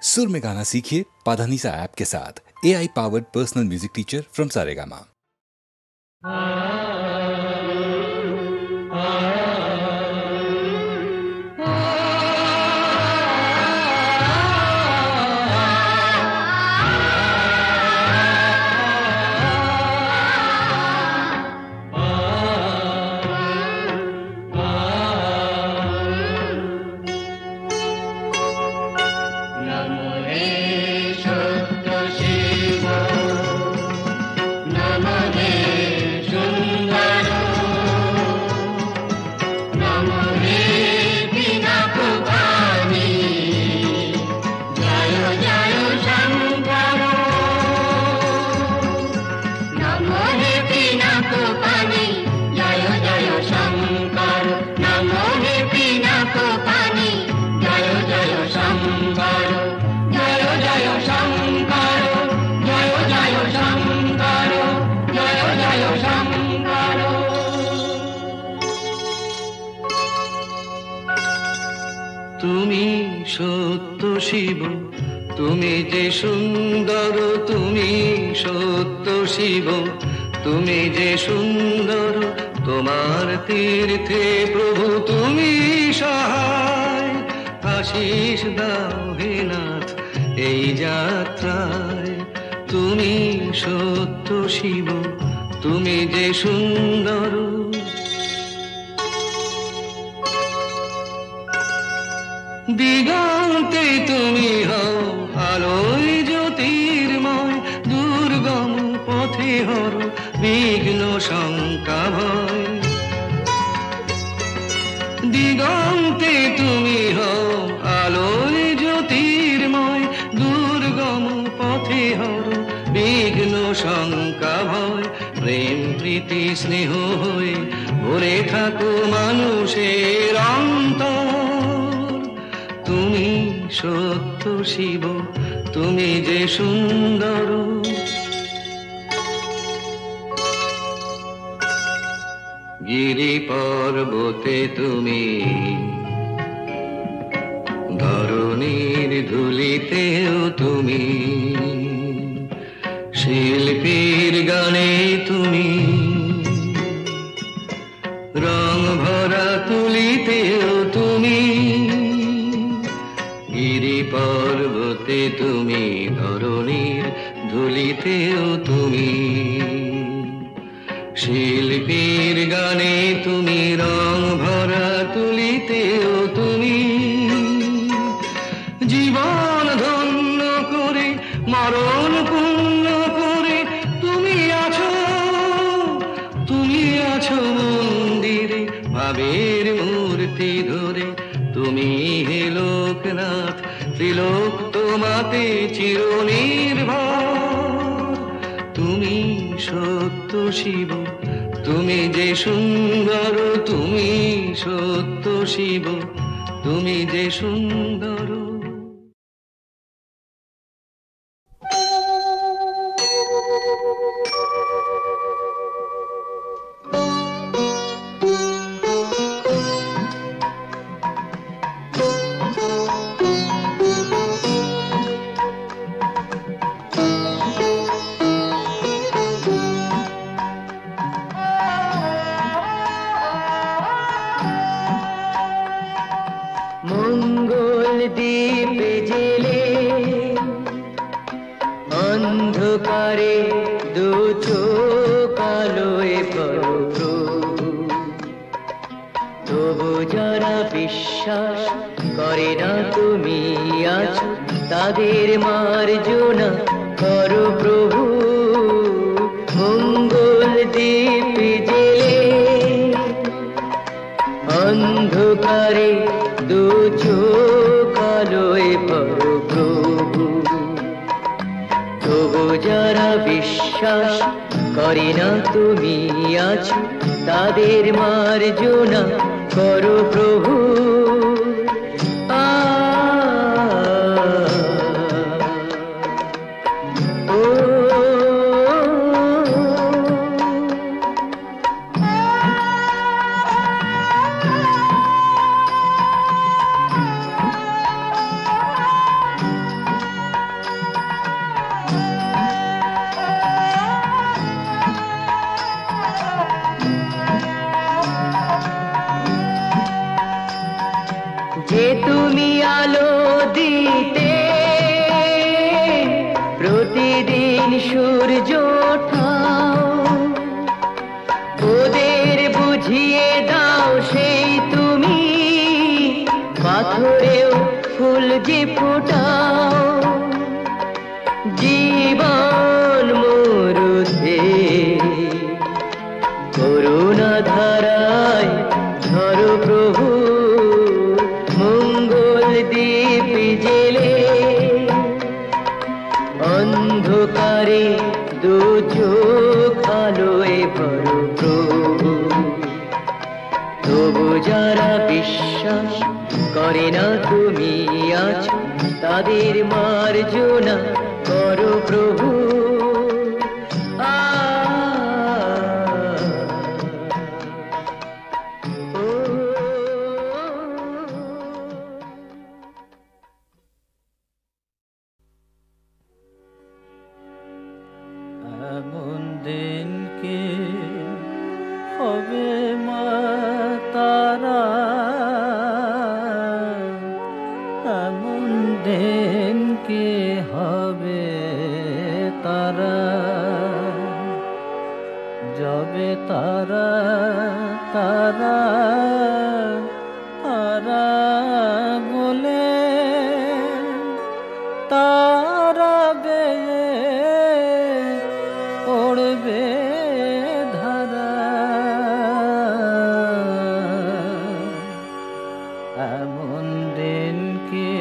सुर में गाना सीखिए पाधानीसा ऐप के साथ। AI powered personal music teacher from Saregama. তুমি সত্য শিব, তুমি যে সুন্দর, তুমি সত্য শিব, তুমি যে সুন্দর, তোমার তীর্থে প্রভু তুমি সহায়। আশিস দাও হে নাথ এই যাত্রায়, তুমি সত্য শিব, তুমি যে সুন্দর। দিগন্তে তুমি হও আলোয় জ্যোতির্ময়, দুর্গম পথে হর বিঘ্ন শঙ্কা ভয়। দিগন্তে তুমি হও আলোয় জ্যোতির্ময়, দুর্গম পথে হর বিঘ্ন শঙ্কা ভয়। প্রেম প্রীতি স্নেহ হয়ে ভরে থাকো মানুষের অন্তর, তুমি সত্য শিব, তুমি যে সুন্দর। গিরি পর্বতে তুমি, ধরণীর ধুলিতেও তুমি, শিল্পীর গানে তুমি, রং ভরা তুলিতেও তুমি। গিরি পর্বতে তুমি, ধরণীর ধুলিতেও তুমি, শিল্পীর গানে তুমি, রং ভরা তুলিতেও তুমি। জীবন ধন্য করে মরণ পূর্ণ করে তুমি আছো, তুমি আছো মন্দিরে ভাবের মূর্তি ধরে। তুমি হে লোকনাথ, ত্রিলোক তোমাতে চিরনির্ভর। তুমি সত্য শিব, তুমি যে সুন্দর, তুমি সত্য শিব, তুমি যে সুন্দর। অন্ধকারে দু চোখ আলোয় করো প্রভু, তবু যারা বিশ্বাস করে না তুমি আছো, তাদের মার্জনা করো প্রভু। মঙ্গল দীপ জেলে অন্ধকারে দু চোখ আলোয় করো প্রভু, তবু যারা বিশ্বাস করে না তুমি আছো, তাদের মার্জনা করো প্রভু। ফোটাও জীবন মরুতে করুণা ধারায় ঝরো প্রভু মঙ্গল দীপ জেলে অন্ধকারে দু চোখ আলোয় ভরো প্রভু তবু যারা বিশ্বাস করে না তুমি আছো তাদের মার্জনা করো প্রভু এমন দিন কি হবে মা তারা এমন দিন কি হবে তারা যাবে তারা তারা তারা বলে তারা বেয়ে পড়বে ধারা এমন দিন কি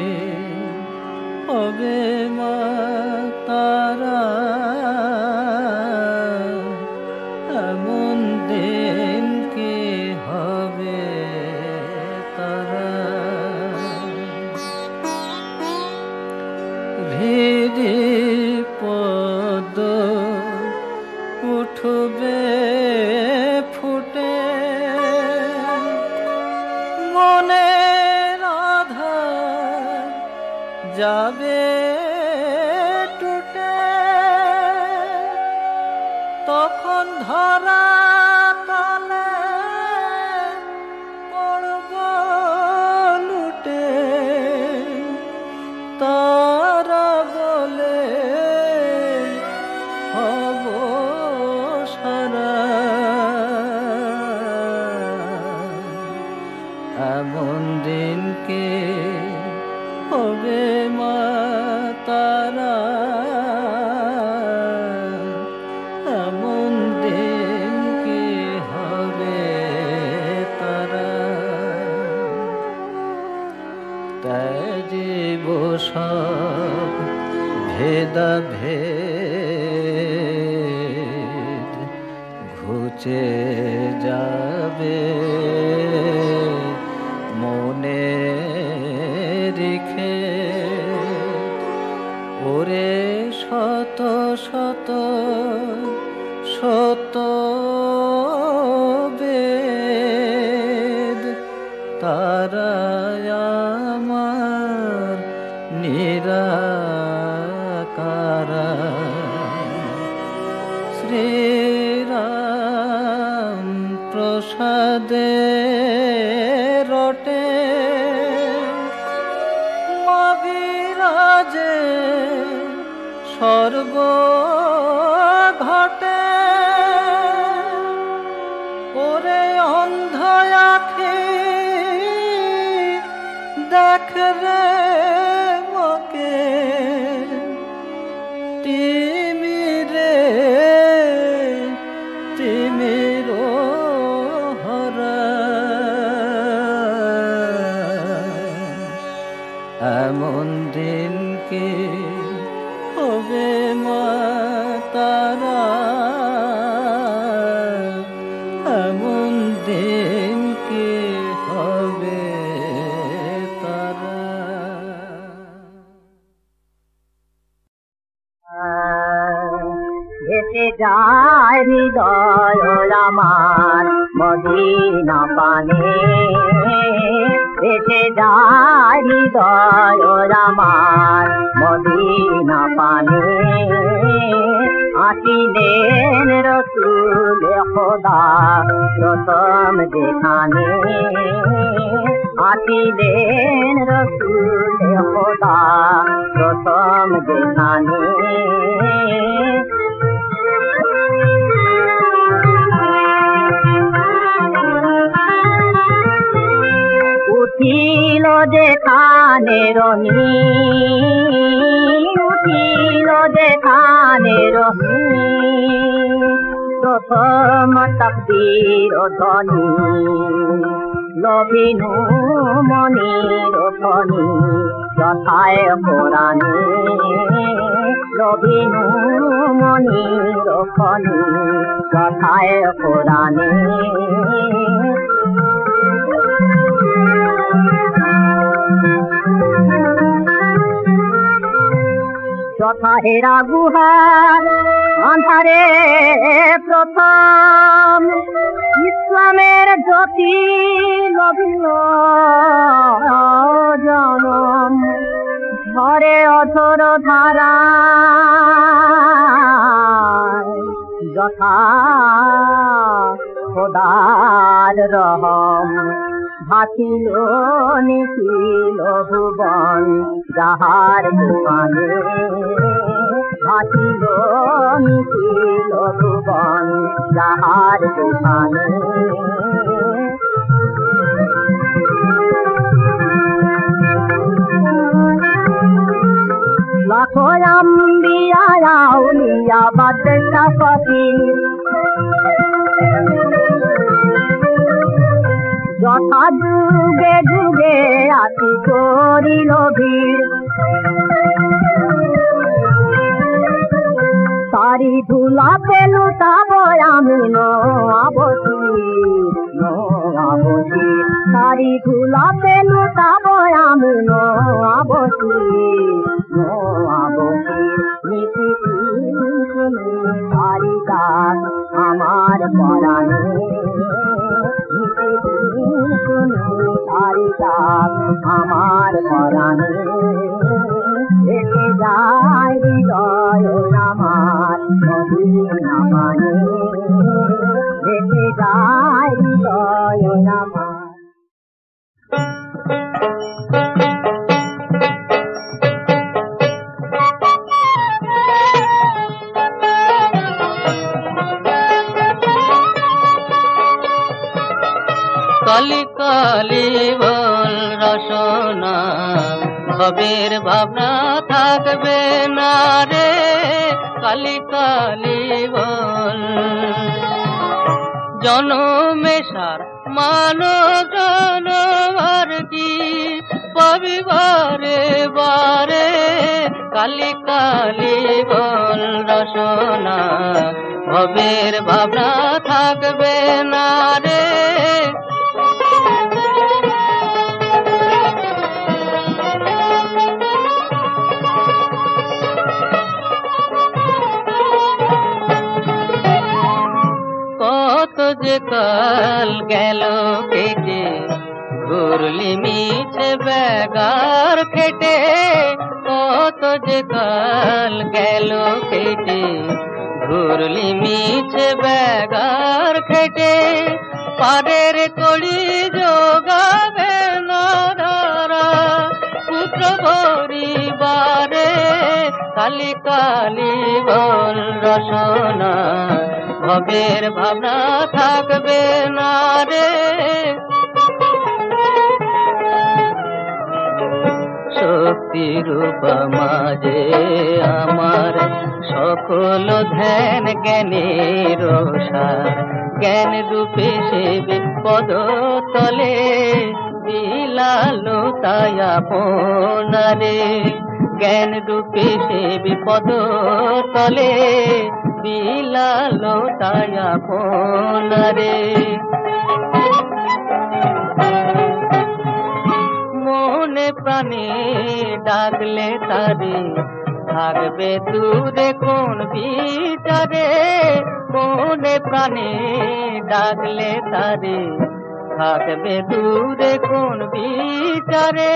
হবে মা তারা এমন দিন কি হবে তারা হৃদি পদ উঠবে ফুটে মনের আধার যাবে টুটে তখন ধরা তলে পড়ব লুটে তারা বলে হব সারা এমন দিন কে হবে মা তারা এমন দিন কে হবে তারা ত্যাজিব সব ভেদা ভেদ ঘুচে যাবে মনে রেখে ওরে শত শত শত বেদ তারা আমার নিরাকারা শ্রীরাম প্রসাদে রটে মবিরাজে সর্ব ঘটে ওরে অন্ধ আখি দেখ রে মকে তিমিরে তিমিরো হরা এমন দিন কি হবে মা তারা এমন দিন কি হবে তারা ভেসে যায় হৃদয় আমার মদিনা পানে ভেসে যায় হৃদয় আমার মদিনা পানে আসিলেন রসুল খোদা প্রথম যেখানে আসিলেন রসুল খোদা প্রথম যেখানে উঠিল যেখানে যেখানে রঙিন উঠিল যেখানে রঙিন প্রথম তকদীর ধ্বনি লভিনু মনির ধ্বনি যথায় কোরআনে লভিনু মনির ধ্বনি যথায় কোরআনে যথা হেরা গুহার আন্ধারে প্রথম ইসলামের জ্যোতি লভিল জনম ঘরে অধর ধারা যথা খোদার রহম ভাসিল নিখিল ভুবন যাহার দোকানে ভাসিল নিখিল ভুবন যাহার দোকানে লাখো আম্বিয়া আউলিয়া বাদশা ফকির যথা যুগে যুগে আতি করিল ভিড় তারি ধুলা পেলু তাব আমি নবসী তারি ধুলা পেলু তাব আমি নবসী নীতি তারি গান আমার পরাণে আমার পরাণে এসে যায় হৃদয় আমার মদিনা মানে এসে যায় হৃদয় আমার কালি কালি বল রসনা ভবের ভাবনা থাকবে না রে কালি কালি বল জনমেশার মানো জানবার কি পবিবারে বারে কালি কালি বল রসনা ভবের ভাবনা থাকবে না রে যে কাল গেল কেটে ঘুরলি মিছে বেগার খেটে কত যে কাল গেল কেটে ঘুরলি মিছে বেগার খেটে পারের কড়ি যোগাবে না পুত্র পরিবারে কালি কালি বল রসনা ভবের ভাবনা থাকবে না রে শক্তি রূপ মাঝে আমার সকল ধ্যান জ্ঞানের সার জ্ঞান রূপে সে পদ তলে বিলালো তাই আপনারে জ্ঞান রূপে সে বিপদ তলে বিলালো তাই আপনারে মনে প্রাণে ডাকলে তারে থাকবে দূরে কোন বিচারে মনে প্রাণে ডাকলে তারে থাকবে দূরে কোন বিচারে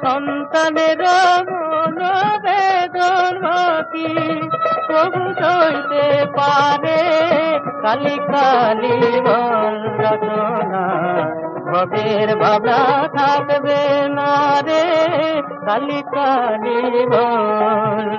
সন্তানের মনোবেদন কি প্রভু সইতে পারে কালি কালি বল রচনা ভবের ভাবনা থাকবে না রে কালি কালি বল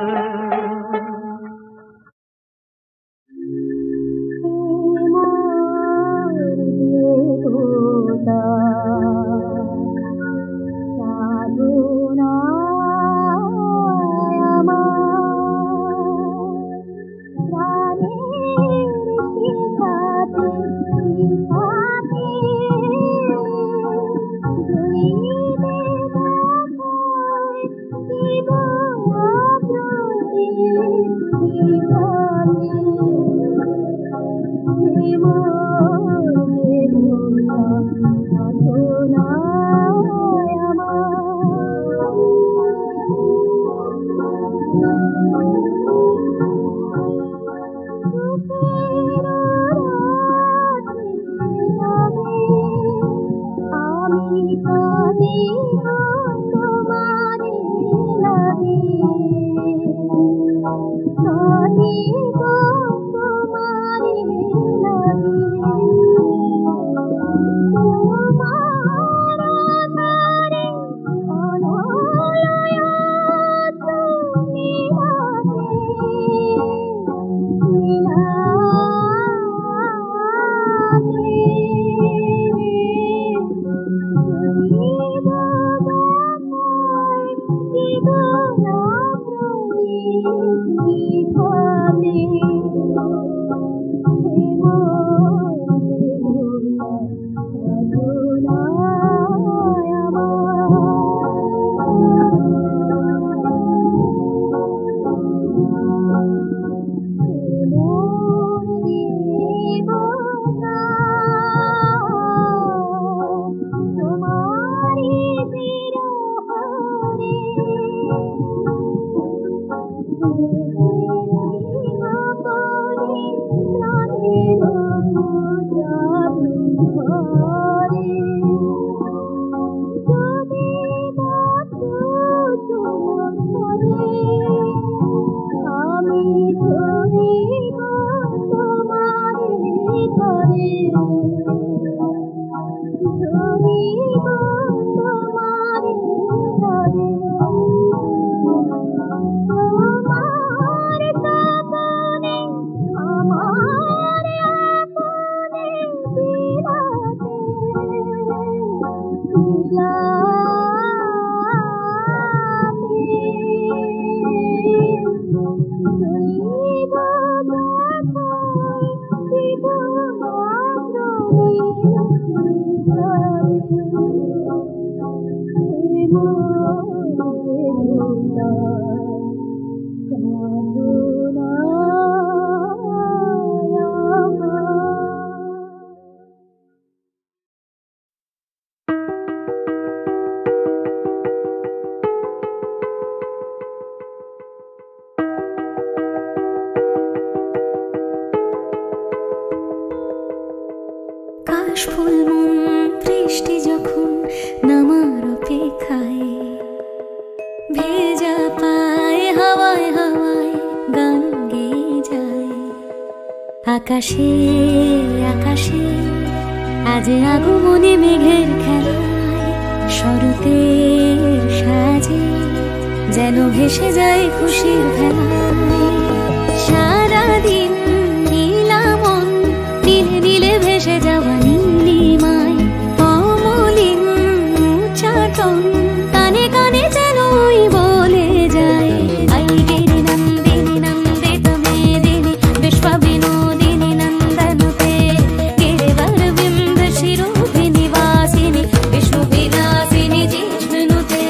আকাশে আকাশে আজ আগমনী মেঘের খেলায় শরতের সাজে যেন ভেসে যায় খুশির ভেলায়। সারাদিন নীলামন নীলে নীলে ভেসে যাওয়া নীলিমায় অমলিন উচ্চাটন কানে কানে যেন বলে যায় আইগিরি নন্দিনী নন্দিত মেদিনী বিশ্ব বিনোদিনী নন্দনুতে গিরিবর বিন্দ শিরোভিনী বাসিনী বিষ্ণু বিলাসিনী জিষ্ণুতে।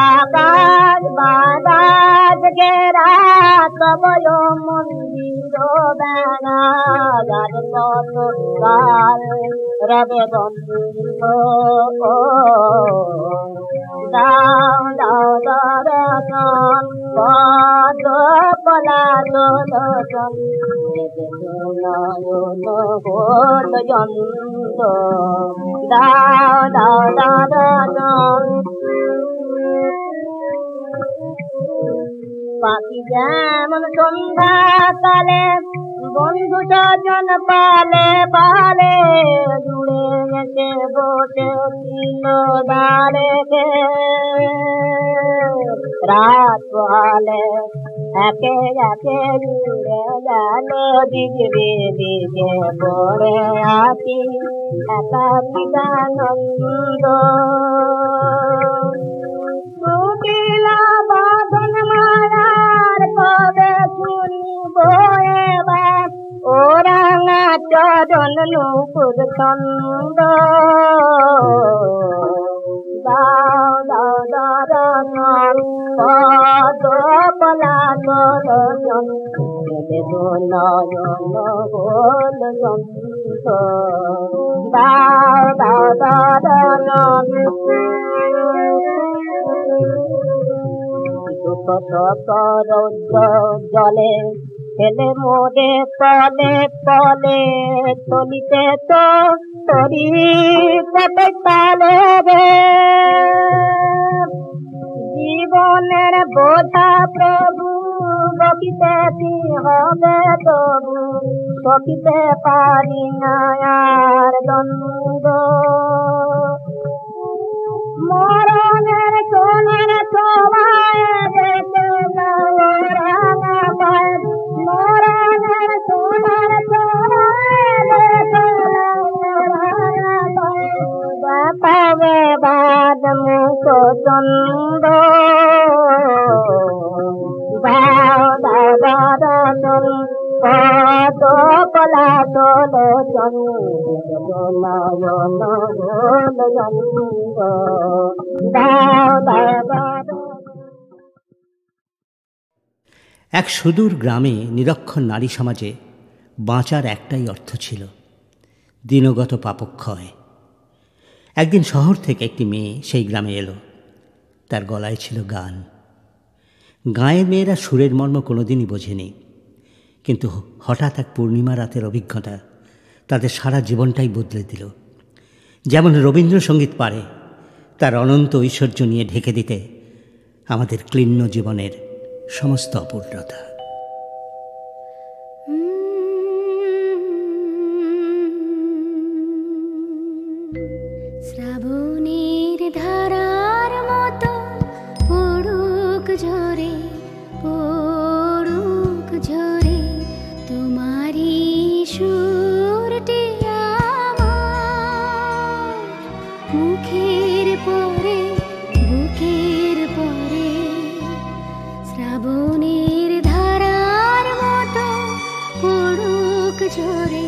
আকাশ বাতাস ঘেরা তবয় মন্দির বেড়া গান কত গান রবে বন্ধ দাও দাও দর্শন কত পলাশন নয়ন গোল যন্ত্র দাও দাও দর্শন পাখি যেমন সন্ধ্যা কালে বন্ধু স্বজন পালে পালে জুড়ে এসে বসে ছিল ডালে রাত পালে একে একে জুড়ে গেল দিকে দিকে পড়ে আছি একাকিদানন্দ সুটিলা বাঁধন মায়ার কবে শুনিব এবার ওরাঙা চরণ নুপুর ছন্দ দাও দাও দর্শন পদ পলাশন নয়ন গোল যন্ত্র দাও দাও দর্শন রৌদ্র জলে ছেলে মোরে তলে তলে তলিতে তো তরি কত তালে রে জীবনের বোঝা প্রভু বকিতে হবে তবু বকিতে পারি না আর দ্বন্দ্ব মরণের সোনের সবাই দেখে রাঙা পায় মরণের সোনার সবাই দেখে রাঙা পায় বাতাবে বাদ মুখ চন্দ দাও দাও দাদন কত কলা তোলে নয়ন গোল যন্ত্র দাও দাও দাও। এক সুদূর গ্রামে নিরক্ষর নারী সমাজে বাঁচার একটাই অর্থ ছিল, দিনগত পাপক্ষয়। একদিন শহর থেকে একটি মেয়ে সেই গ্রামে এলো। তার গলায় ছিল গান। গাঁয়ের মেয়েরা সুরের মর্ম কোনোদিনই বোঝেনি, কিন্তু হঠাৎ এক পূর্ণিমা রাতের অভিজ্ঞতা তাদের সারা জীবনটাই বদলে দিল। যেমন রবীন্দ্রসঙ্গীত পারে তার অনন্ত ঐশ্বর্য নিয়ে ঢেকে দিতে আমাদের ক্লিন্ন জীবনের সমস্ত অপূর্ণতা। শ্রাবণের ধারার মতো পড়ুক ঝরে, পড়ুক ঝরে তোমারই সুরটি আমার মুখের পরে, বুকের পরে। শ্রাবণের ধারার মতো পড়ুক ঝরে,